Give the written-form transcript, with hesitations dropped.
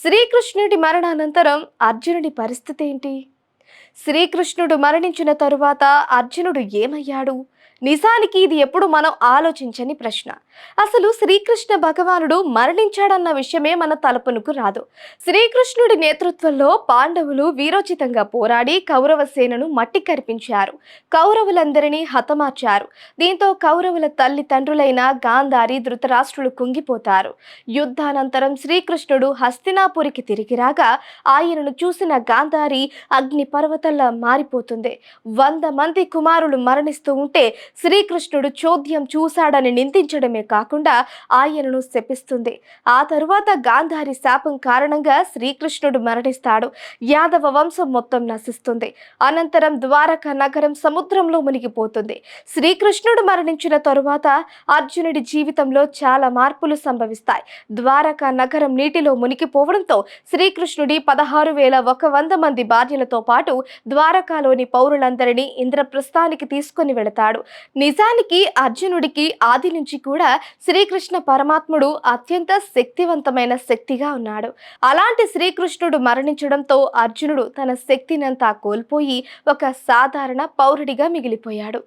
శ్రీకృష్ణుడి మరణానంతరం అర్జునుడి పరిస్థితి ఏంటి? శ్రీకృష్ణుడు మరణించిన తరువాత అర్జునుడు ఏమయ్యాడు? నిజానికి ఇది ఎప్పుడు మనం ఆలోచించని ప్రశ్న. అసలు శ్రీకృష్ణ భగవానుడు మరణించాడన్న విషయమే మన తలపునకు రాదు. శ్రీకృష్ణుడి నేతృత్వంలో పాండవులు వీరోచితంగా పోరాడి కౌరవ సేనను మట్టి కరిపించారు. కౌరవులందరినీ హతమార్చారు. దీంతో కౌరవుల తల్లిదండ్రులైన గాంధారి, ధృతరాష్ట్రులు కుంగిపోతారు. యుద్ధానంతరం శ్రీకృష్ణుడు హస్తినాపురికి తిరిగి రాగా ఆయనను చూసిన గాంధారి అగ్ని పర్వతంలా మారిపోతుంది. 100 మంది కుమారులు మరణిస్తూ ఉంటే శ్రీకృష్ణుడు చోద్యం చూశాడని నిందించడమే కాకుండా ఆయనను శపిస్తుంది. ఆ తరువాత గాంధారి శాపం కారణంగా శ్రీకృష్ణుడు మరణిస్తాడు. యాదవ వంశం మొత్తం నశిస్తుంది. అనంతరం ద్వారకా నగరం సముద్రంలో మునిగిపోతుంది. శ్రీకృష్ణుడు మరణించిన తరువాత అర్జునుడి జీవితంలో చాలా మార్పులు సంభవిస్తాయి. ద్వారకా నగరం నీటిలో మునిగిపోవడంతో శ్రీకృష్ణుడి 16,100 మంది భార్యలతో పాటు ద్వారకాలోని పౌరులందరినీ ఇంద్రప్రస్థానికి తీసుకొని వెళతాడు. నిజానికి అర్జునుడికి ఆది నుంచి కూడా శ్రీకృష్ణ పరమాత్ముడు అత్యంత శక్తివంతమైన శక్తిగా ఉన్నాడు. అలాంటి శ్రీకృష్ణుడు మరణించడంతో అర్జునుడు తన శక్తినంతా కోల్పోయి ఒక సాధారణ పౌరుడిగా మిగిలిపోయాడు.